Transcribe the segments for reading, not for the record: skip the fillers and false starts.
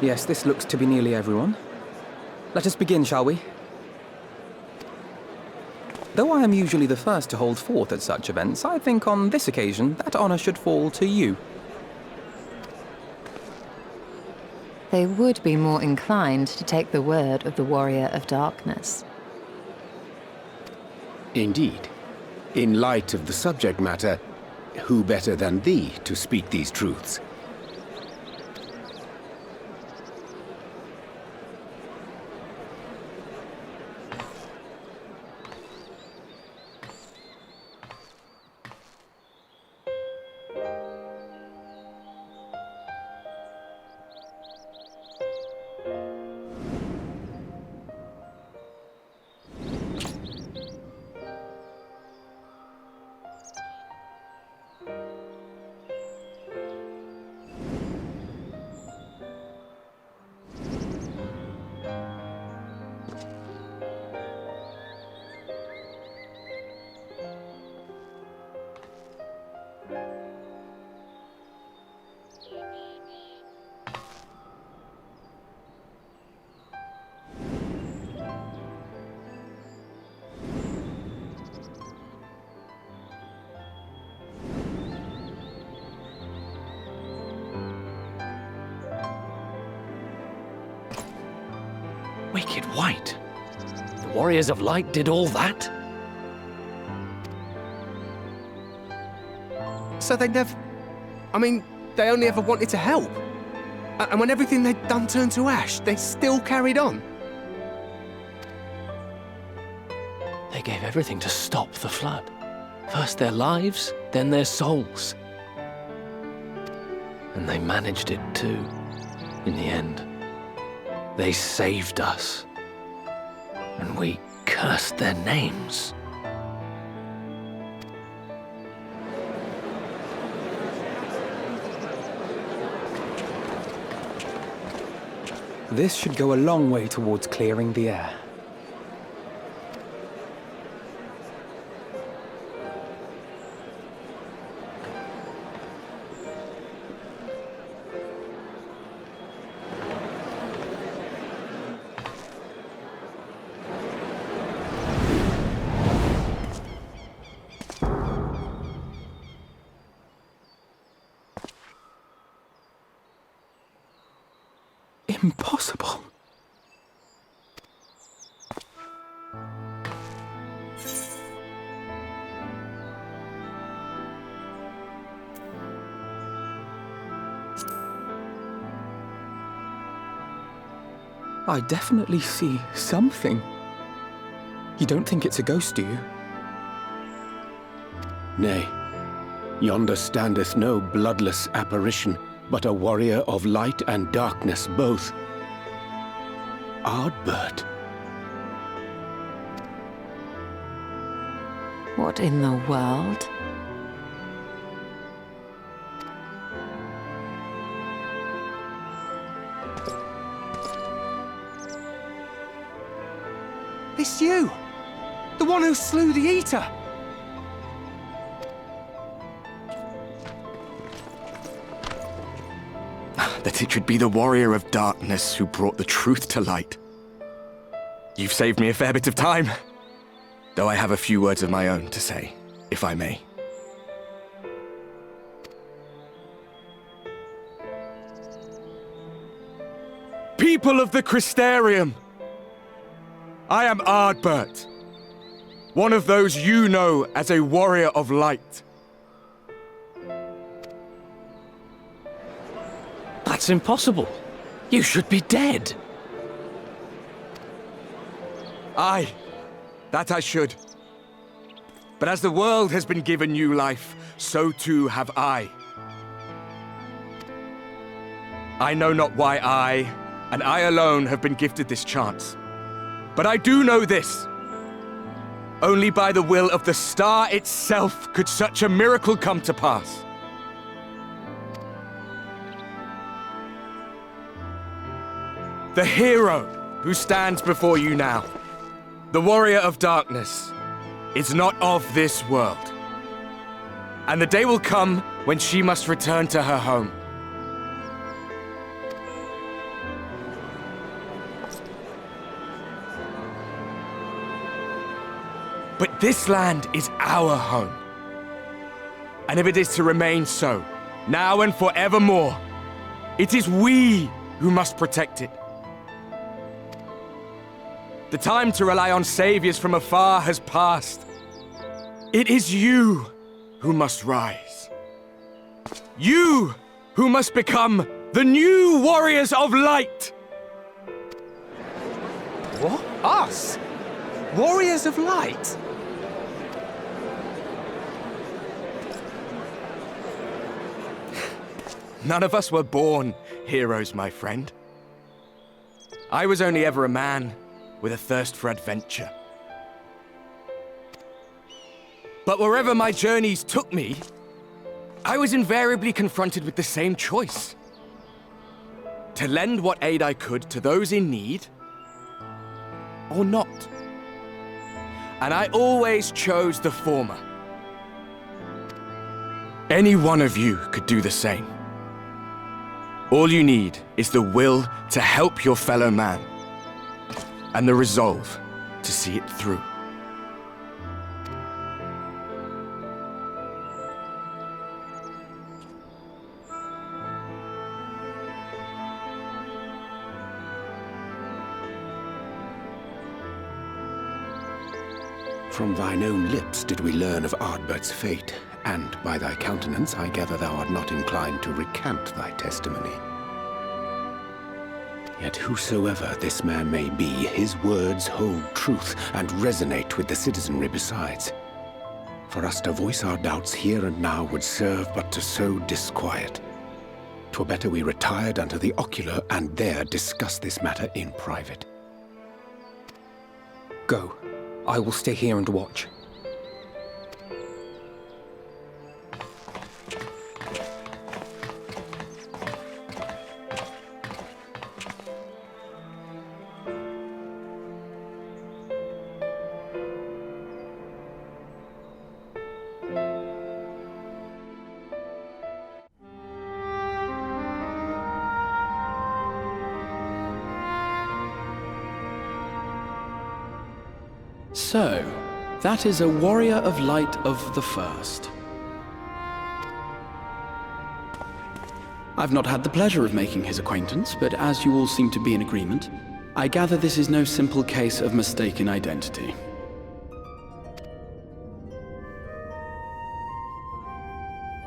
Yes, this looks to be nearly everyone. Let us begin, shall we? Though I am usually the first to hold forth at such events, I think on this occasion that honor should fall to you. They would be more inclined to take the word of the Warrior of Darkness. Indeed. In light of the subject matter, who better than thee to speak these truths? Wicked White? The Warriors of Light did all that? So they never... I mean, they only ever wanted to help. And when everything they'd done turned to ash, they still carried on. They gave everything to stop the flood. First their lives, then their souls. And they managed it too, in the end. They saved us. And we cursed their names. This should go a long way towards clearing the air. Impossible. I definitely see something. You don't think it's a ghost, do you? Nay, yonder standeth no bloodless apparition, but a warrior of light and darkness both. Ardbert. What in the world? It's you! The one who slew the Eater! That it should be the Warrior of Darkness who brought the truth to light. You've saved me a fair bit of time, though I have a few words of my own to say, if I may. People of the Crystarium! I am Ardbert, one of those you know as a Warrior of Light. That's impossible. You should be dead. Aye, that I should. But as the world has been given new life, so too have I. I know not why I, and I alone, have been gifted this chance. But I do know this. Only by the will of the star itself could such a miracle come to pass. The hero who stands before you now, the Warrior of Darkness, is not of this world. And the day will come when she must return to her home. But this land is our home. And if it is to remain so, now and forevermore, it is we who must protect it. The time to rely on saviors from afar has passed. It is you who must rise. You who must become the new warriors of light. What? Us? Warriors of Light? None of us were born heroes, my friend. I was only ever a man with a thirst for adventure. But wherever my journeys took me, I was invariably confronted with the same choice. To lend what aid I could to those in need, or not. And I always chose the former. Any one of you could do the same. All you need is the will to help your fellow man, and the resolve to see it through. From thine own lips did we learn of Ardbert's fate, and by thy countenance I gather thou art not inclined to recant thy testimony. Yet whosoever this man may be, his words hold truth and resonate with the citizenry besides. For us to voice our doubts here and now would serve but to sow disquiet. 'Twere better we retired unto the ocular and there discuss this matter in private. Go. I will stay here and watch. So, that is a warrior of light of the first. I've not had the pleasure of making his acquaintance, but as you all seem to be in agreement, I gather this is no simple case of mistaken identity.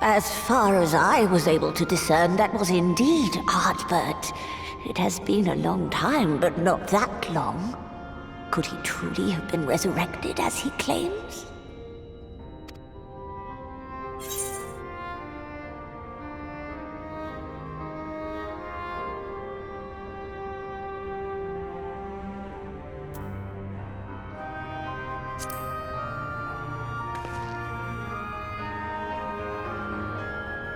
As far as I was able to discern, that was indeed Ardbert. It has been a long time, but not that long. Could he truly have been resurrected as he claims?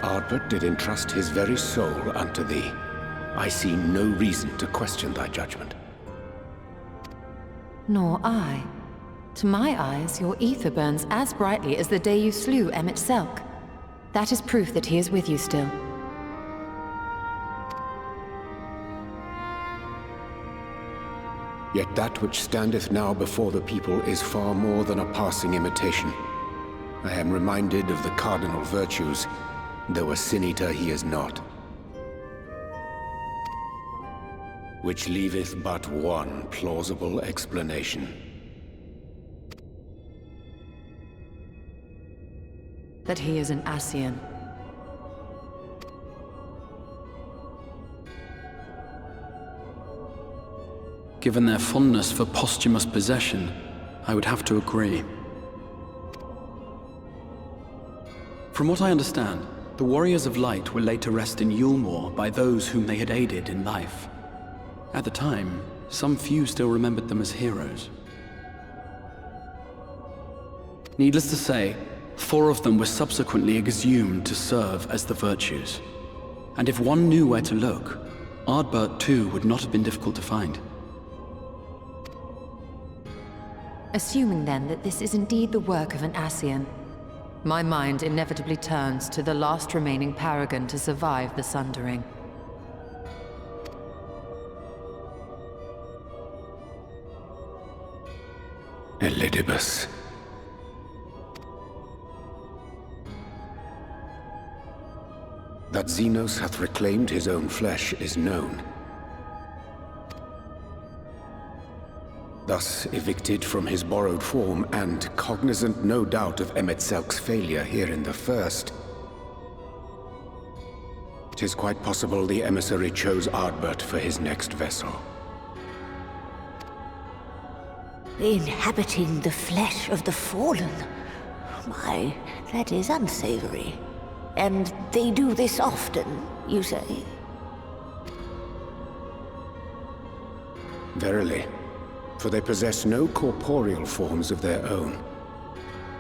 Ardbert did entrust his very soul unto thee. I see no reason to question thy judgment. Nor I. To my eyes, your ether burns as brightly as the day you slew Emmett Selk. That is proof that he is with you still. Yet that which standeth now before the people is far more than a passing imitation. I am reminded of the cardinal virtues, though a sin-eater he is not. Which leaveth but one plausible explanation. That he is an Ascian. Given their fondness for posthumous possession, I would have to agree. From what I understand, the Warriors of Light were laid to rest in Yulmore by those whom they had aided in life. At the time, some few still remembered them as heroes. Needless to say, 4 of them were subsequently exhumed to serve as the virtues. And if one knew where to look, Ardbert too would not have been difficult to find. Assuming then that this is indeed the work of an Ascian, my mind inevitably turns to the last remaining paragon to survive the Sundering. Elidibus, that Xenos hath reclaimed his own flesh is known. Thus evicted from his borrowed form, and cognizant no doubt of Emet-Selk's failure here in the First, 'tis quite possible the emissary chose Ardbert for his next vessel. Inhabiting the flesh of the fallen? My, that is unsavory. And they do this often, you say? Verily, for they possess no corporeal forms of their own.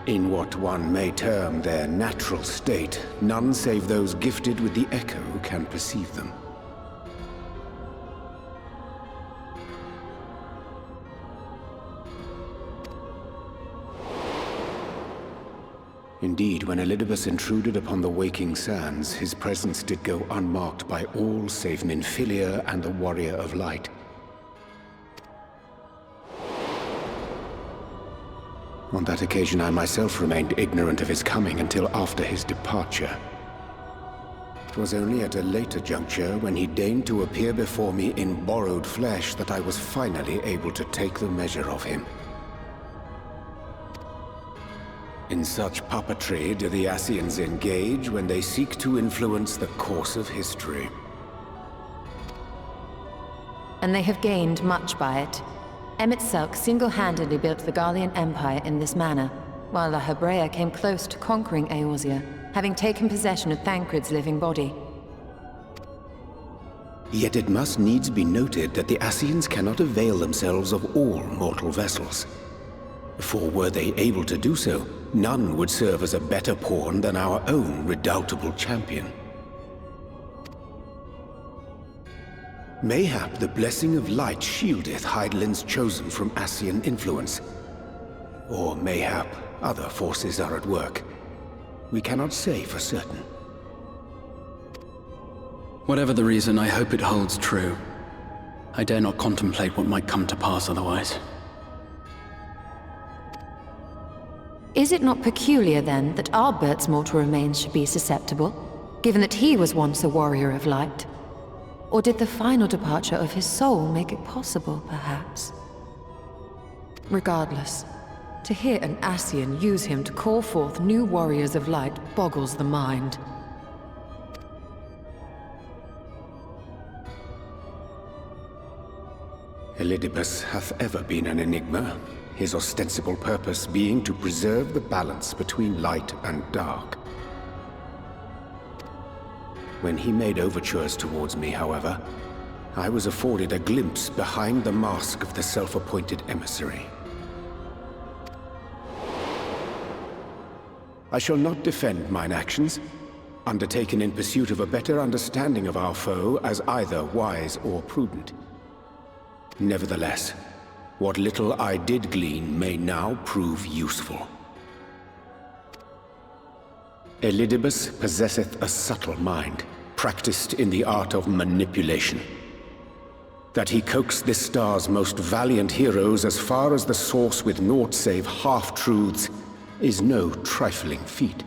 In what one may term their natural state, none save those gifted with the Echo can perceive them. Indeed, when Elidibus intruded upon the waking sands, his presence did go unmarked by all save Minfilia and the Warrior of Light. On that occasion, I myself remained ignorant of his coming until after his departure. It was only at a later juncture, when he deigned to appear before me in borrowed flesh, that I was finally able to take the measure of him. In such puppetry do the Ascians engage when they seek to influence the course of history. And they have gained much by it. Emet-Selk single-handedly built the Garlean Empire in this manner, while the Hebrea came close to conquering Eorzea, having taken possession of Thancred's living body. Yet it must needs be noted that the Ascians cannot avail themselves of all mortal vessels. For were they able to do so, none would serve as a better pawn than our own redoubtable champion. Mayhap the blessing of light shieldeth Hydaelyn's chosen from Ascian influence. Or mayhap other forces are at work. We cannot say for certain. Whatever the reason, I hope it holds true. I dare not contemplate what might come to pass otherwise. Is it not peculiar, then, that Ardbert's mortal remains should be susceptible, given that he was once a warrior of light? Or did the final departure of his soul make it possible, perhaps? Regardless, to hear an Ascian use him to call forth new warriors of light boggles the mind. Elidibus hath ever been an enigma, his ostensible purpose being to preserve the balance between light and dark. When he made overtures towards me, however, I was afforded a glimpse behind the mask of the self-appointed emissary. I shall not defend mine actions, undertaken in pursuit of a better understanding of our foe, as either wise or prudent. Nevertheless, what little I did glean may now prove useful. Elidibus possesseth a subtle mind, practiced in the art of manipulation. That he coaxed this star's most valiant heroes as far as the source with naught save half-truths is no trifling feat.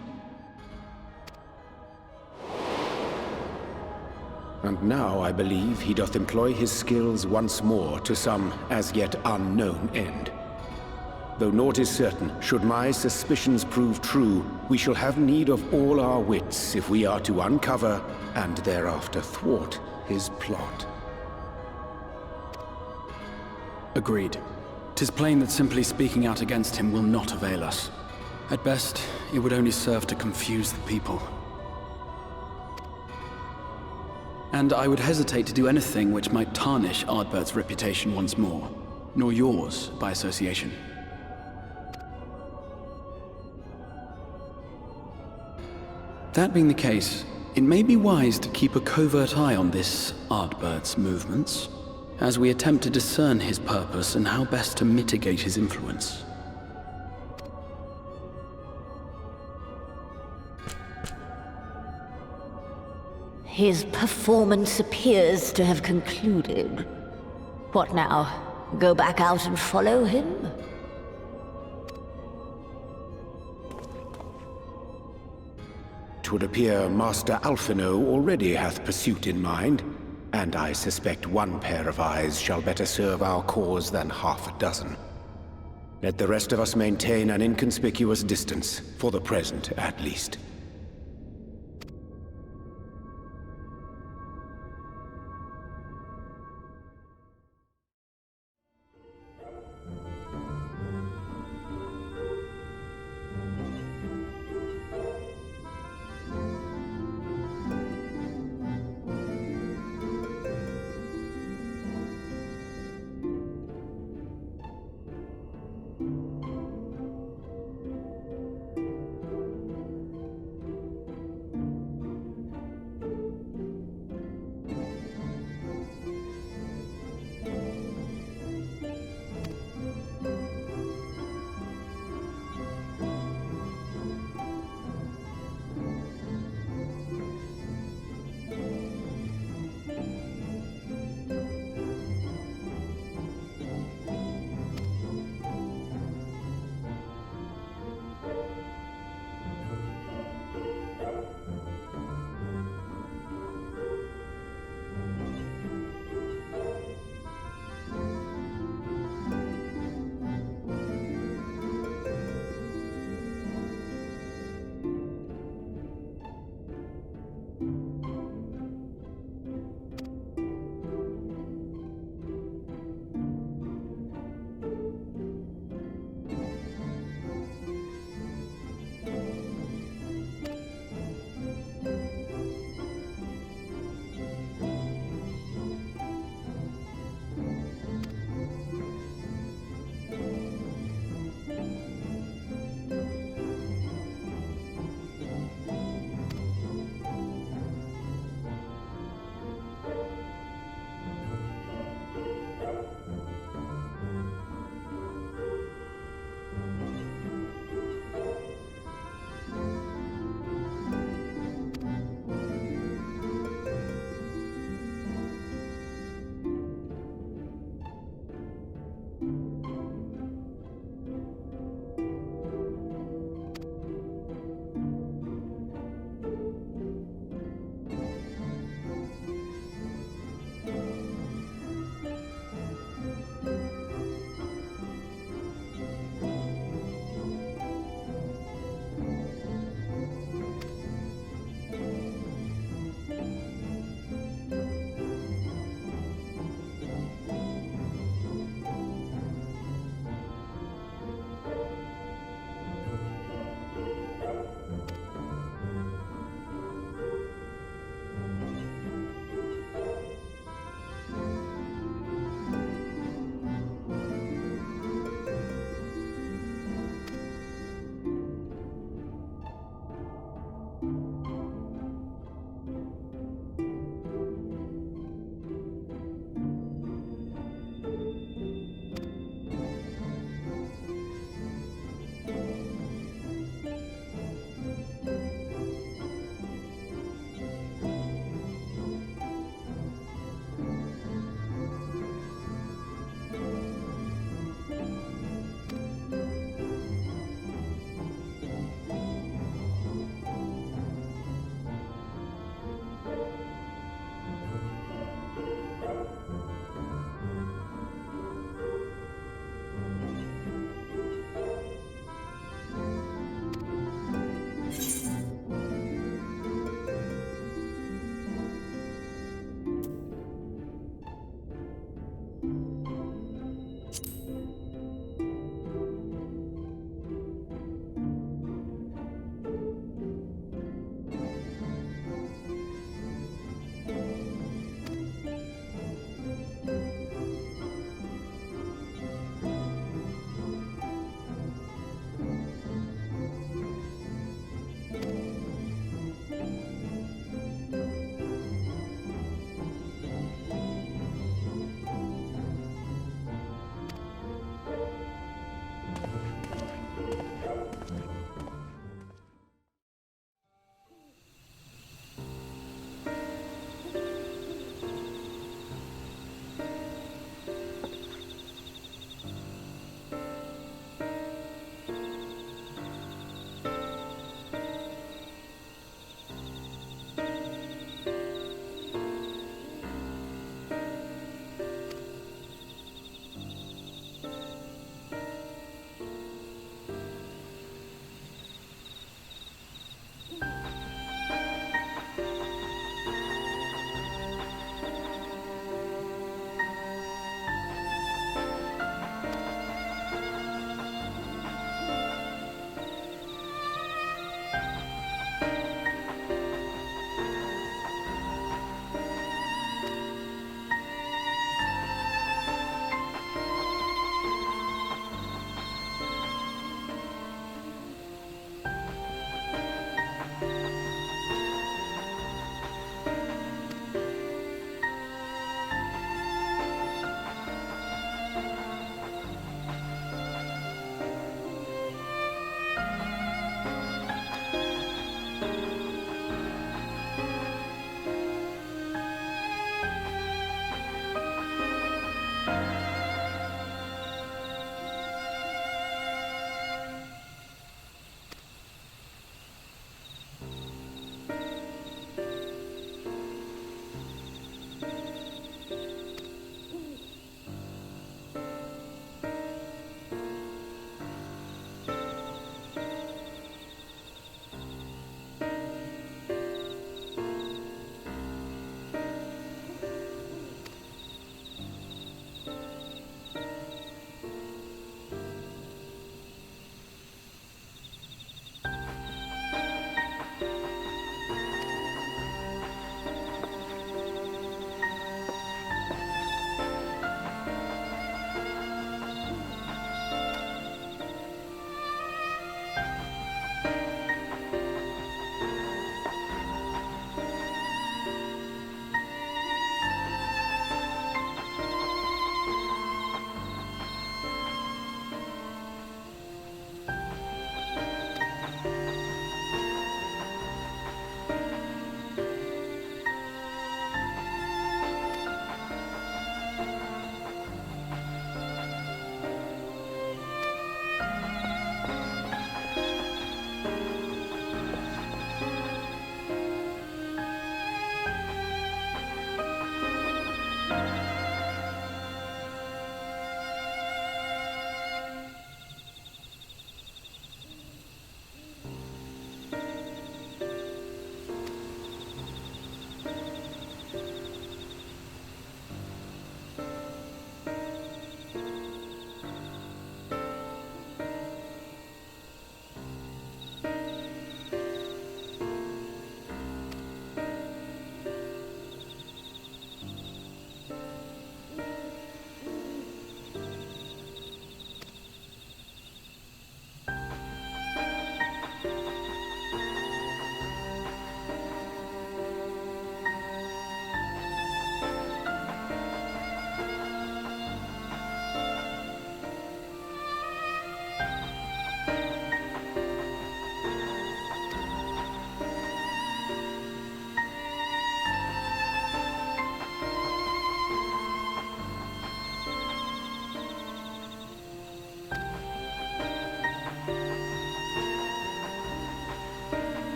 And now I believe he doth employ his skills once more to some as yet unknown end. Though naught is certain, should my suspicions prove true, we shall have need of all our wits if we are to uncover and thereafter thwart his plot. Agreed. 'Tis plain that simply speaking out against him will not avail us. At best, it would only serve to confuse the people. And I would hesitate to do anything which might tarnish Ardbert's reputation once more, nor yours by association. That being the case, it may be wise to keep a covert eye on this Ardbert's movements, as we attempt to discern his purpose and how best to mitigate his influence. His performance appears to have concluded. What now? Go back out and follow him? it would appear Master Alphino already hath pursuit in mind, and I suspect one pair of eyes shall better serve our cause than half a dozen. Let the rest of us maintain an inconspicuous distance, for the present at least.